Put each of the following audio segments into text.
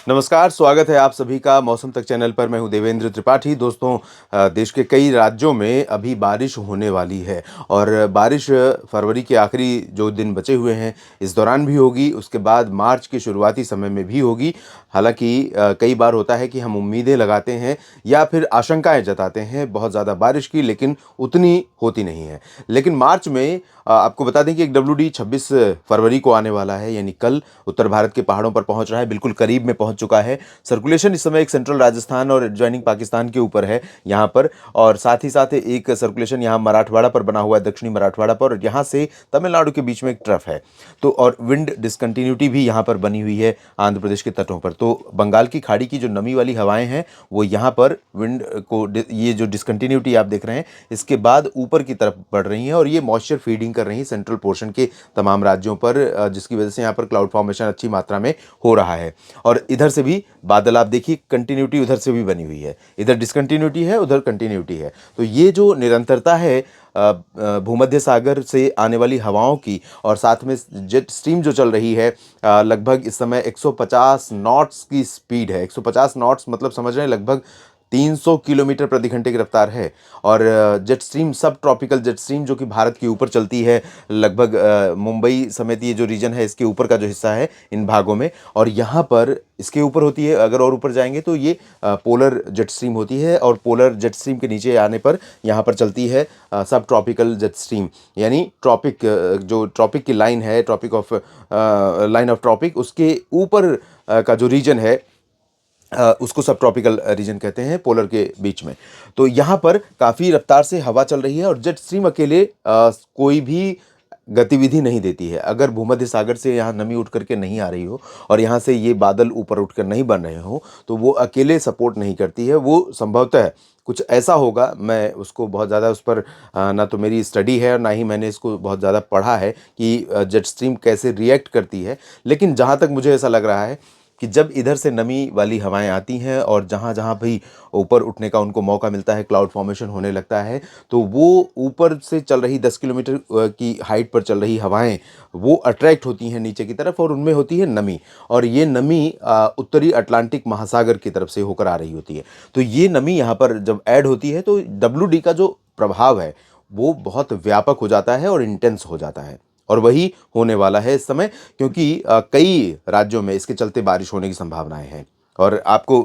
नमस्कार, स्वागत है आप सभी का मौसम तक चैनल पर। मैं हूं देवेंद्र त्रिपाठी। दोस्तों, देश के कई राज्यों में अभी बारिश होने वाली है और बारिश फरवरी के आखिरी जो दिन बचे हुए हैं इस दौरान भी होगी, उसके बाद मार्च के शुरुआती समय में भी होगी। हालांकि कई बार होता है कि हम उम्मीदें लगाते हैं या फिर आशंकाएं जताते हैं बहुत ज़्यादा बारिश की, लेकिन उतनी होती नहीं है। लेकिन मार्च में आपको बता दें कि एक WD 26 फरवरी को आने वाला है, यानी कल उत्तर भारत के पहाड़ों पर पहुंच रहा है, बिल्कुल करीब में पहुंच चुका है। सर्कुलेशन इस समय एक सेंट्रल राजस्थान और एडजॉइनिंग पाकिस्तान के ऊपर है यहाँ पर, और साथ ही साथ एक सर्कुलेशन यहाँ मराठवाड़ा पर बना हुआ है, दक्षिणी मराठवाड़ा पर, और यहाँ से तमिलनाडु के बीच में एक ट्रफ है। तो और विंड डिसकंटिन्यूटी भी यहाँ पर बनी हुई है आंध्र प्रदेश के तटों पर। तो बंगाल की खाड़ी की जो नमी वाली हवाएं हैं वो यहाँ पर विंड को, ये जो डिसकंटिन्यूटी आप देख रहे हैं, इसके बाद ऊपर की तरफ बढ़ रही है और ये मॉइस्चर फीडिंग कर रही है सेंट्रल पोर्शन के तमाम राज्यों पर, जिसकी वजह से यहाँ पर क्लाउड फॉर्मेशन अच्छी मात्रा में हो रहा है। और इधर से भी बादल आप देखिए, कंटिन्यूटी उधर से भी बनी हुई है, इधर डिसकंटिन्यूटी है, उधर कंटिन्यूटी है। तो ये जो निरंतरता है भूमध्य सागर से आने वाली हवाओं की, और साथ में जेट स्ट्रीम जो चल रही है, लगभग इस समय 150 नॉट्स की स्पीड है। 150 नॉट्स मतलब समझ रहे हैं, लगभग 300 किलोमीटर प्रति घंटे की रफ्तार है। और जेट स्ट्रीम, सब ट्रॉपिकल जेट स्ट्रीम जो कि भारत के ऊपर चलती है, लगभग मुंबई समेत ये जो रीजन है इसके ऊपर का जो हिस्सा है इन भागों में, और यहाँ पर इसके ऊपर होती है। अगर और ऊपर जाएंगे तो ये पोलर जेट स्ट्रीम होती है, और पोलर जेट स्ट्रीम के नीचे आने पर यहाँ पर चलती है सब ट्रॉपिकल जेट स्ट्रीम, यानी ट्रॉपिक, जो ट्रॉपिक की लाइन है, tropic of line of tropic, उसके ऊपर का जो रीजन है उसको सब ट्रॉपिकल रीजन कहते हैं, पोलर के बीच में। तो यहाँ पर काफ़ी रफ्तार से हवा चल रही है और जेट स्ट्रीम अकेले कोई भी गतिविधि नहीं देती है। अगर भूमध्य सागर से यहाँ नमी उठ करके नहीं आ रही हो और यहाँ से ये बादल ऊपर उठकर नहीं बन रहे हो तो वो अकेले सपोर्ट नहीं करती है। वो संभवतः कुछ ऐसा होगा, मैं उसको बहुत ज़्यादा उस पर ना तो मेरी स्टडी है और ना ही मैंने इसको बहुत ज़्यादा पढ़ा है कि जेट स्ट्रीम कैसे रिएक्ट करती है। लेकिन जहाँ तक मुझे ऐसा लग रहा है कि जब इधर से नमी वाली हवाएं आती हैं और जहाँ जहाँ भी ऊपर उठने का उनको मौका मिलता है, क्लाउड फॉर्मेशन होने लगता है, तो वो ऊपर से चल रही 10 किलोमीटर की हाइट पर चल रही हवाएं वो अट्रैक्ट होती हैं नीचे की तरफ, और उनमें होती है नमी। और ये नमी उत्तरी अटलांटिक महासागर की तरफ से होकर आ रही होती है। तो ये नमी यहाँ पर जब ऐड होती है तो WD का जो प्रभाव है वो बहुत व्यापक हो जाता है और इंटेंस हो जाता है, और वही होने वाला है इस समय, क्योंकि कई राज्यों में इसके चलते बारिश होने की संभावनाएं हैं। और आपको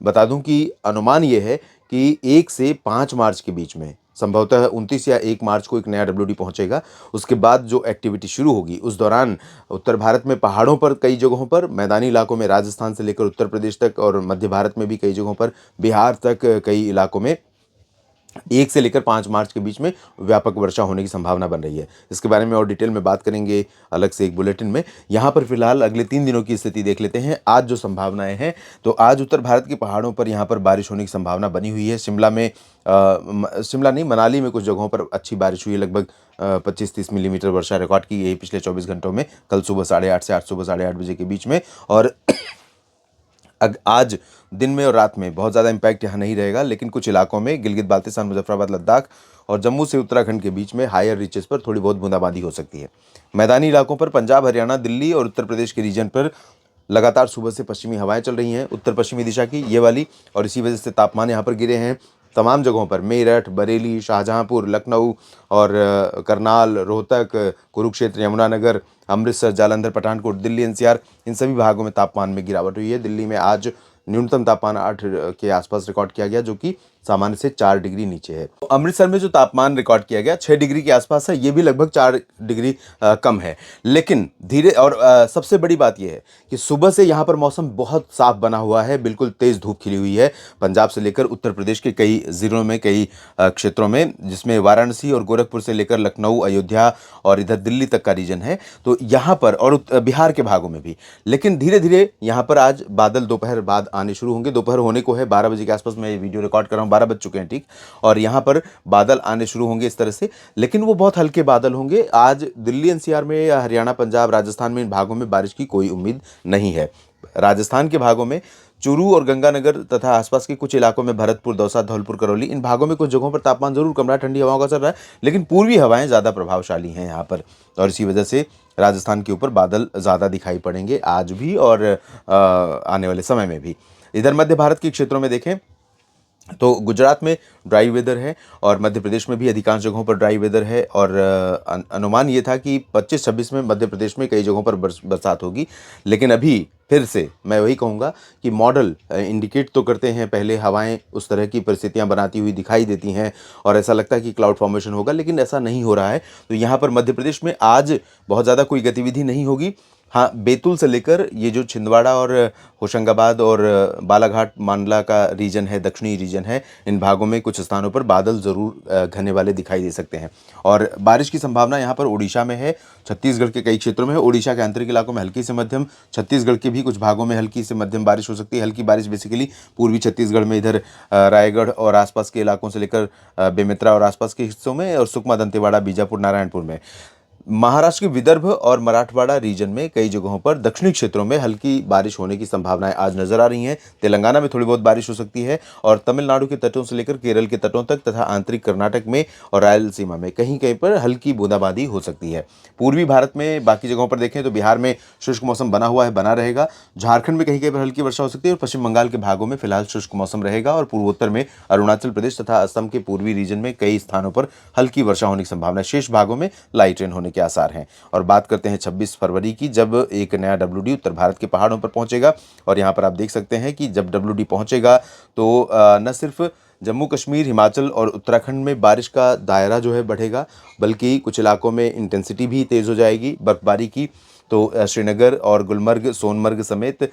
बता दूं कि अनुमान ये है कि 1 से 5 मार्च के बीच में, संभवतः 29 या 1 मार्च को एक नया WD पहुंचेगा। उसके बाद जो एक्टिविटी शुरू होगी उस दौरान उत्तर भारत में पहाड़ों पर कई जगहों पर, मैदानी इलाकों में राजस्थान से लेकर उत्तर प्रदेश तक, और मध्य भारत में भी कई जगहों पर, बिहार तक कई इलाकों में 1 से लेकर 5 मार्च के बीच में व्यापक वर्षा होने की संभावना बन रही है। इसके बारे में और डिटेल में बात करेंगे अलग से एक बुलेटिन में। यहाँ पर फिलहाल अगले 3 दिनों की स्थिति देख लेते हैं। आज जो संभावनाएं हैं, तो आज उत्तर भारत के पहाड़ों पर यहाँ पर बारिश होने की संभावना बनी हुई है। शिमला में, शिमला नहीं, मनाली में कुछ जगहों पर अच्छी बारिश हुई है। लगभग 25-30 मिलीमीटर वर्षा रिकॉर्ड की गई पिछले 24 घंटों में, कल सुबह 8:30 से आज सुबह 8:30 बजे के बीच में। और आज दिन में और रात में बहुत ज़्यादा इम्पैक्ट यहाँ नहीं रहेगा, लेकिन कुछ इलाकों में गिलगित बाल्टिस्तान, मुजफ्फराबाद, लद्दाख और जम्मू से उत्तराखंड के बीच में हायर रीचेस पर थोड़ी बहुत बूंदाबांदी हो सकती है। मैदानी इलाकों पर पंजाब, हरियाणा, दिल्ली और उत्तर प्रदेश के रीजन पर लगातार सुबह से पश्चिमी हवाएं चल रही हैं, उत्तर पश्चिमी दिशा की ये वाली, और इसी वजह से तापमान यहाँ पर गिरे हैं तमाम जगहों पर। मेरठ, बरेली, शाहजहांपुर, लखनऊ और करनाल, रोहतक, कुरुक्षेत्र, यमुनानगर, अमृतसर, जालंधर, पठानकोट, दिल्ली NCR, इन सभी भागों में तापमान में गिरावट हुई है। दिल्ली में आज न्यूनतम तापमान 8 के आसपास रिकॉर्ड किया गया, जो कि सामान्य से 4 डिग्री नीचे है। तो अमृतसर में जो तापमान रिकॉर्ड किया गया 6 डिग्री के आसपास है, ये भी लगभग 4 डिग्री कम है। लेकिन धीरे, और सबसे बड़ी बात यह है कि सुबह से यहाँ पर मौसम बहुत साफ बना हुआ है, बिल्कुल तेज़ धूप खिली हुई है पंजाब से लेकर उत्तर प्रदेश के कई ज़िलों में, कई क्षेत्रों में, जिसमें वाराणसी और गोरखपुर से लेकर लखनऊ, अयोध्या और इधर दिल्ली तक का रीजन है। तो यहाँ पर, और बिहार के भागों में भी। लेकिन धीरे धीरे यहाँ पर आज बादल दोपहर बाद आने शुरू होंगे। दोपहर होने को है, 12 बजे के आसपास मैं ये वीडियो रिकॉर्ड कर रहा हूँ, 12 बज चुके हैं ठीक, और यहाँ पर बादल आने शुरू होंगे इस तरह से, लेकिन वो बहुत हल्के बादल होंगे। आज दिल्ली NCR में या हरियाणा, पंजाब, राजस्थान में इन भागों में बारिश की कोई उम्मीद नहीं है। राजस्थान के भागों में चूरू और गंगानगर तथा आसपास के कुछ इलाकों में भरतपुर, दौसा, धौलपुर, करौली, इन भागों में कुछ जगहों पर तापमान जरूर कम रहा है, ठंडी हवाओं का असर रहा है, लेकिन पूर्वी हवाएं ज़्यादा प्रभावशाली हैं यहाँ पर, और इसी वजह से राजस्थान के ऊपर बादल ज़्यादा दिखाई पड़ेंगे आज भी और आने वाले समय में भी। इधर मध्य भारत के क्षेत्रों में देखें तो गुजरात में ड्राई वेदर है और मध्य प्रदेश में भी अधिकांश जगहों पर ड्राई वेदर है, और अनुमान ये था कि 25-26 में मध्य प्रदेश में कई जगहों पर बरसात होगी, लेकिन अभी फिर से मैं वही कहूँगा कि मॉडल इंडिकेट तो करते हैं, पहले हवाएं उस तरह की परिस्थितियां बनाती हुई दिखाई देती हैं और ऐसा लगता है कि क्लाउड फॉर्मेशन होगा, लेकिन ऐसा नहीं हो रहा है। तो यहाँ पर मध्य प्रदेश में आज बहुत ज़्यादा कोई गतिविधि नहीं होगी। हाँ, बैतूल से लेकर ये जो छिंदवाड़ा और होशंगाबाद और बालाघाट मंडला का रीजन है, दक्षिणी रीजन है, इन भागों में कुछ स्थानों पर बादल ज़रूर घने वाले दिखाई दे सकते हैं। और बारिश की संभावना यहाँ पर उड़ीसा में है, छत्तीसगढ़ के कई क्षेत्रों में है, उड़ीसा के आंतरिक इलाकों में हल्की से मध्यम, छत्तीसगढ़ के भी कुछ भागों में हल्की से मध्यम बारिश हो सकती है। हल्की बारिश बेसिकली पूर्वी छत्तीसगढ़ में, इधर रायगढ़ और आसपास के इलाकों से लेकर बेमेतरा और आसपास के हिस्सों में, और सुकमा, दंतेवाड़ा, बीजापुर, नारायणपुर में। महाराष्ट्र के विदर्भ और मराठवाड़ा रीजन में कई जगहों पर दक्षिणी क्षेत्रों में हल्की बारिश होने की संभावनाएं आज नजर आ रही हैं। तेलंगाना में थोड़ी बहुत बारिश हो सकती है, और तमिलनाडु के तटों से लेकर केरल के तटों तक तथा आंतरिक कर्नाटक में और रायलसीमा में कहीं कहीं पर हल्की बूंदाबांदी हो सकती है। पूर्वी भारत में बाकी जगहों पर देखें तो बिहार में शुष्क मौसम बना हुआ है, बना रहेगा। झारखंड में कहीं कहीं पर हल्की वर्षा हो सकती है, और पश्चिम बंगाल के भागों में फिलहाल शुष्क मौसम रहेगा, और पूर्वोत्तर में अरुणाचल प्रदेश तथा असम के पूर्वी रीजन में कई स्थानों पर हल्की वर्षा होने की संभावना, शेष भागों में लाइट रेन होने के आसार हैं। और बात करते हैं 26 फरवरी की, जब एक नया WD उत्तर भारत के पहाड़ों पर पहुंचेगा, और यहाँ पर आप देख सकते हैं कि जब WD पहुंचेगा तो न सिर्फ जम्मू कश्मीर, हिमाचल और उत्तराखंड में बारिश का दायरा जो है बढ़ेगा, बल्कि कुछ इलाकों में इंटेंसिटी भी तेज़ हो जाएगी बर्फबारी की। तो श्रीनगर और गुलमर्ग, सोनमर्ग समेत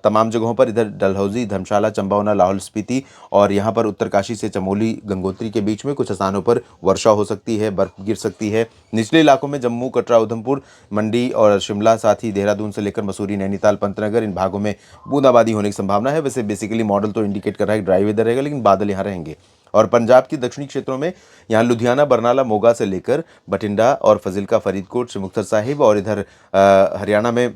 तमाम जगहों पर, इधर डलहौजी, धर्मशाला, चंपावना, लाहौल स्पीति और यहाँ पर उत्तरकाशी से चमोली, गंगोत्री के बीच में कुछ स्थानों पर वर्षा हो सकती है, बर्फ गिर सकती है। निचले इलाकों में जम्मू, कटरा, उधमपुर, मंडी और शिमला, साथ ही देहरादून से लेकर मसूरी, नैनीताल, पंतनगर, इन भागों में बूंदाबांदी होने की संभावना है। वैसे बेसिकली मॉडल तो इंडिकेट कर रहा है ड्राई वेदर रहेगा, लेकिन बादल यहाँ रहेंगे। और पंजाब की दक्षिणी क्षेत्रों में यहाँ लुधियाना, बरनाला, मोगा से लेकर बठिंडा और फजिल्का, फरीदकोट, श्री मुक्तसर साहिब, और इधर हरियाणा में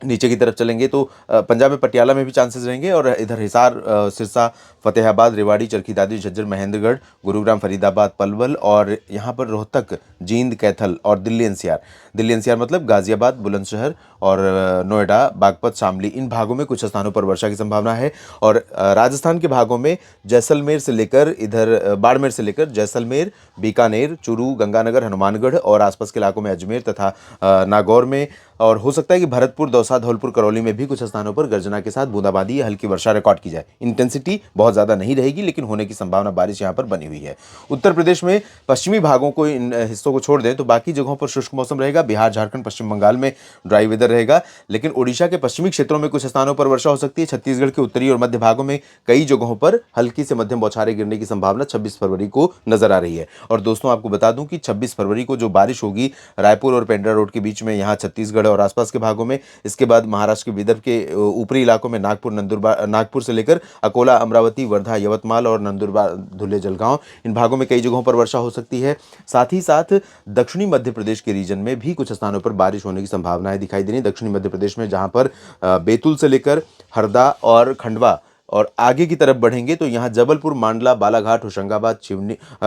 नीचे की तरफ चलेंगे तो पंजाब में पटियाला में भी चांसेस रहेंगे, और इधर हिसार, सिरसा, फतेहाबाद, रेवाड़ी, चरखी दादरी, झज्जर, महेंद्रगढ़, गुरुग्राम, फरीदाबाद, पलवल और यहाँ पर रोहतक, जींद, कैथल और दिल्ली एनसीआर, दिल्ली एनसीआर मतलब गाजियाबाद, बुलंदशहर और नोएडा, बागपत, शामली, इन भागों में कुछ स्थानों पर वर्षा की संभावना है। और राजस्थान के भागों में जैसलमेर से लेकर इधर बाड़मेर से लेकर जैसलमेर, बीकानेर, चूरू, गंगानगर, हनुमानगढ़ और आसपास के इलाकों में अजमेर तथा नागौर में, और हो सकता है कि भरतपुर, दौसा, धौलपुर, करौली में भी कुछ स्थानों पर गर्जना के साथ बूंदाबांदी या हल्की वर्षा रिकॉर्ड की जाए। इंटेंसिटी बहुत ज़्यादा नहीं रहेगी, लेकिन होने की संभावना बारिश यहाँ पर बनी हुई है। उत्तर प्रदेश में पश्चिमी भागों को, इन हिस्सों को छोड़ दें तो बाकी जगहों पर शुष्क मौसम रहेगा। बिहार, झारखंड, पश्चिम बंगाल में ड्राई वेदर रहेगा, लेकिन ओडिशा के पश्चिमी क्षेत्रों में कुछ स्थानों पर वर्षा हो सकती है। छत्तीसगढ़ के उत्तरी और मध्य भागों में कई जगहों पर हल्की से मध्यम बौछारें गिरने की संभावना 26 फरवरी को नजर आ रही है। और दोस्तों, आपको बता दूं कि 26 फरवरी को जो बारिश होगी रायपुर और पेंड्रा रोड के बीच में, यहाँ छत्तीसगढ़ और आसपास के भागों में, इसके बाद महाराष्ट्र के विदर्भ के ऊपरी इलाकों में नागपुर, नंदुरबार, नागपुर से लेकर अकोला, अमरावती, वर्धा, यवतमाल और नंदुरबार, धुले, जलगांव, इन भागों में कई जगहों पर वर्षा हो सकती है। साथ ही साथ दक्षिणी मध्य प्रदेश के रीजन में भी कुछ स्थानों पर बारिश होने की संभावनाएं दिखाई दे रही है। दक्षिणी मध्य प्रदेश में जहां पर बैतूल से लेकर हरदा और खंडवा और आगे की तरफ बढ़ेंगे तो यहाँ जबलपुर, मांडला, बालाघाट, होशंगाबाद,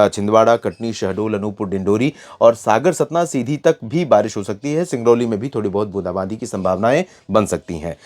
छिंदवाड़ा, कटनी, शहडोल, अनूपपुर, डिंडोरी और सागर, सतना, सीधी तक भी बारिश हो सकती है। सिंगरौली में भी थोड़ी बहुत बूंदाबांदी की संभावनाएं बन सकती हैं।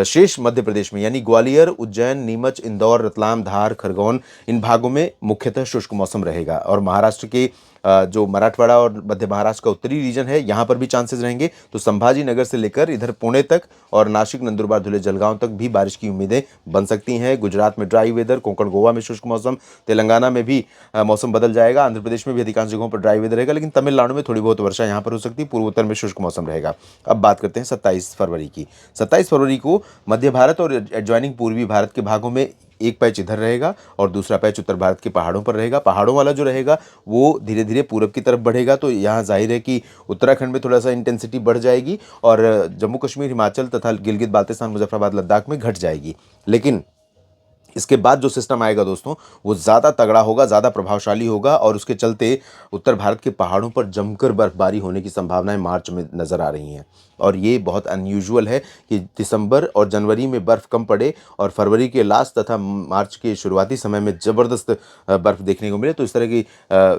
शेष मध्य प्रदेश में यानी ग्वालियर, उज्जैन, नीमच, इंदौर, रतलाम, धार, खरगोन, इन भागों में मुख्यतः शुष्क मौसम रहेगा। और महाराष्ट्र के जो मराठवाड़ा और मध्य महाराष्ट्र का उत्तरी रीजन है, यहाँ पर भी चांसेस रहेंगे। तो संभाजी नगर से लेकर इधर पुणे तक और नासिक, नंदुरबार, धुले, जलगांव तक भी बारिश की उम्मीदें बन सकती हैं। गुजरात में ड्राई वेदर, कोंकण, गोवा में शुष्क मौसम, तेलंगाना में भी मौसम बदल जाएगा। आंध्र प्रदेश में भी अधिकांश जगहों पर ड्राई वेदर रहेगा, लेकिन तमिलनाडु में थोड़ी बहुत वर्षा यहाँ पर हो सकती है। पूर्वोत्तर में शुष्क मौसम रहेगा। अब बात करते हैं 27 फरवरी की। 27 फरवरी को मध्य भारत और एडजॉइनिंग पूर्वी भारत के भागों में एक पैच इधर रहेगा और दूसरा पैच उत्तर भारत के पहाड़ों पर रहेगा। पहाड़ों वाला जो रहेगा वो धीरे धीरे पूरब की तरफ बढ़ेगा, तो यहाँ जाहिर है कि उत्तराखंड में थोड़ा सा इंटेंसिटी बढ़ जाएगी और जम्मू कश्मीर, हिमाचल तथा गिलगित बाल्तिस्तान, मुजफ्फराबाद, लद्दाख में घट जाएगी। लेकिन इसके बाद जो सिस्टम आएगा दोस्तों, वो ज़्यादा तगड़ा होगा, ज़्यादा प्रभावशाली होगा और उसके चलते उत्तर भारत के पहाड़ों पर जमकर बर्फबारी होने की संभावनाएं मार्च में नज़र आ रही हैं। और ये बहुत अनयूजुअल है कि दिसंबर और जनवरी में बर्फ़ कम पड़े और फरवरी के लास्ट तथा मार्च के शुरुआती समय में ज़बरदस्त बर्फ़ देखने को मिले। तो इस तरह की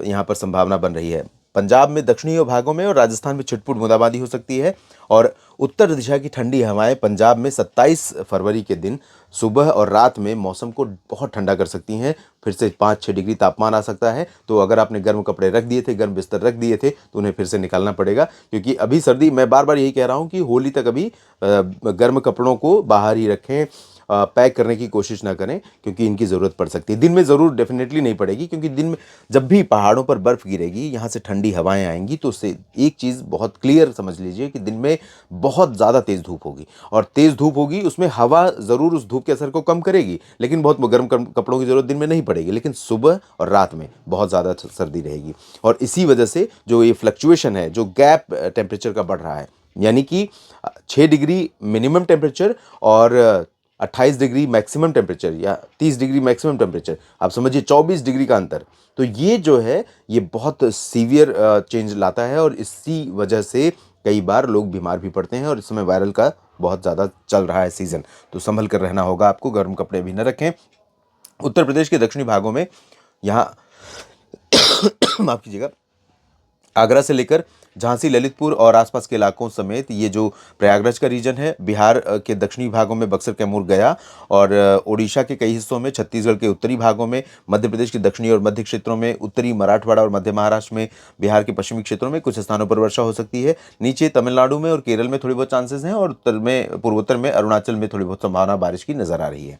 यहाँ पर संभावना बन रही है। पंजाब में दक्षिणी भागों में और राजस्थान में छिटपुट बूंदाबांदी हो सकती है। और उत्तर दिशा की ठंडी हवाएं पंजाब में 27 फरवरी के दिन सुबह और रात में मौसम को बहुत ठंडा कर सकती हैं। फिर से 5-6 डिग्री तापमान आ सकता है। तो अगर आपने गर्म कपड़े रख दिए थे, गर्म बिस्तर रख दिए थे, तो उन्हें फिर से निकालना पड़ेगा, क्योंकि अभी सर्दी, मैं बार बार यही कह रहा हूँ कि होली तक अभी गर्म कपड़ों को बाहर ही रखें, पैक करने की कोशिश ना करें, क्योंकि इनकी ज़रूरत पड़ सकती है। दिन में ज़रूर डेफिनेटली नहीं पड़ेगी, क्योंकि दिन में जब भी पहाड़ों पर बर्फ़ गिरेगी, यहाँ से ठंडी हवाएं आएंगी, तो उससे एक चीज़ बहुत क्लियर समझ लीजिए कि दिन में बहुत ज़्यादा तेज़ धूप होगी। और तेज़ धूप होगी, उसमें हवा ज़रूर उस धूप के असर को कम करेगी, लेकिन बहुत गर्म कपड़ों की ज़रूरत दिन में नहीं पड़ेगी। लेकिन सुबह और रात में बहुत ज़्यादा सर्दी रहेगी। और इसी वजह से जो ये फ्लक्चुएशन है, जो गैप टेम्परेचर का बढ़ रहा है, यानी कि 6 डिग्री मिनिमम टेम्परेचर और 28 डिग्री मैक्सिमम टेम्परेचर या 30 डिग्री मैक्सिमम टेम्परेचर, आप समझिए 24 डिग्री का अंतर। तो ये जो है, ये बहुत सीवियर चेंज लाता है और इसी वजह से कई बार लोग बीमार भी पड़ते हैं। और इस समय वायरल का बहुत ज़्यादा चल रहा है सीज़न, तो संभल कर रहना होगा आपको, गर्म कपड़े भी न रखें। उत्तर प्रदेश के दक्षिणी भागों में यहाँ माफ़ कीजिएगा, आगरा से लेकर झांसी, ललितपुर और आसपास के इलाकों समेत ये जो प्रयागराज का रीजन है, बिहार के दक्षिणी भागों में बक्सर, कैमूर, गया और ओडिशा के कई हिस्सों में, छत्तीसगढ़ के उत्तरी भागों में, मध्य प्रदेश के दक्षिणी और मध्य क्षेत्रों में, उत्तरी मराठवाड़ा और मध्य महाराष्ट्र में, बिहार के पश्चिमी क्षेत्रों में कुछ स्थानों पर वर्षा हो सकती है। नीचे तमिलनाडु में और केरल में थोड़ी बहुत चांसेस हैं और उत्तर में, पूर्वोत्तर में, अरुणाचल में थोड़ी बहुत संभावना बारिश की नज़र आ रही है।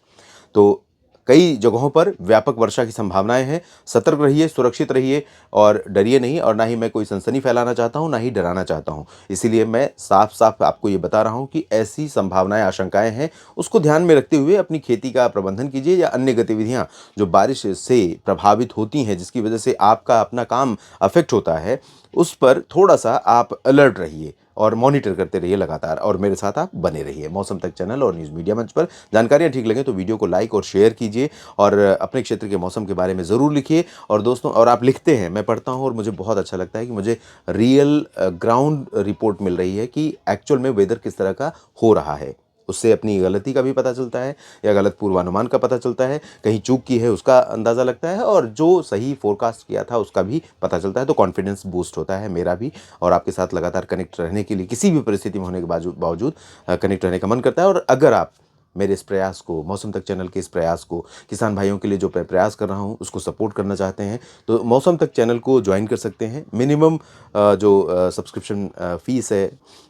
तो कई जगहों पर व्यापक वर्षा की संभावनाएं हैं। सतर्क रहिए, सुरक्षित रहिए और डरिए नहीं। और ना ही मैं कोई सनसनी फैलाना चाहता हूं, ना ही डराना चाहता हूं। इसीलिए मैं साफ साफ आपको ये बता रहा हूं कि ऐसी संभावनाएं, आशंकाएं हैं, उसको ध्यान में रखते हुए अपनी खेती का प्रबंधन कीजिए या अन्य गतिविधियां जो बारिश से प्रभावित होती हैं, जिसकी वजह से आपका अपना काम अफेक्ट होता है, उस पर थोड़ा सा आप अलर्ट रहिए और मॉनिटर करते रहिए लगातार। और मेरे साथ आप बने रहिए मौसम तक चैनल और न्यूज़ मीडिया मंच पर। जानकारियाँ ठीक लगे तो वीडियो को लाइक और शेयर कीजिए और अपने क्षेत्र के मौसम के बारे में ज़रूर लिखिए। और दोस्तों, और आप लिखते हैं, मैं पढ़ता हूँ और मुझे बहुत अच्छा लगता है कि मुझे रियल ग्राउंड रिपोर्ट मिल रही है कि एक्चुअल में वेदर किस तरह का हो रहा है। उससे अपनी गलती का भी पता चलता है या गलत पूर्वानुमान का पता चलता है, कहीं चूक की है उसका अंदाज़ा लगता है, और जो सही फोरकास्ट किया था उसका भी पता चलता है। तो कॉन्फिडेंस बूस्ट होता है मेरा भी, और आपके साथ लगातार कनेक्ट रहने के लिए, किसी भी परिस्थिति में होने के बावजूद कनेक्ट रहने का मन करता है। और अगर आप मेरे इस प्रयास को, मौसम तक चैनल के इस प्रयास को, किसान भाइयों के लिए जो प्रयास कर रहा हूँ उसको सपोर्ट करना चाहते हैं, तो मौसम तक चैनल को ज्वाइन कर सकते हैं। मिनिमम जो सब्सक्रिप्शन फ़ीस है,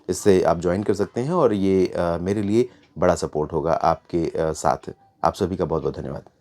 इससे आप ज्वाइन कर सकते हैं और ये मेरे लिए बड़ा सपोर्ट होगा आपके साथ। आप सभी का बहुत बहुत धन्यवाद।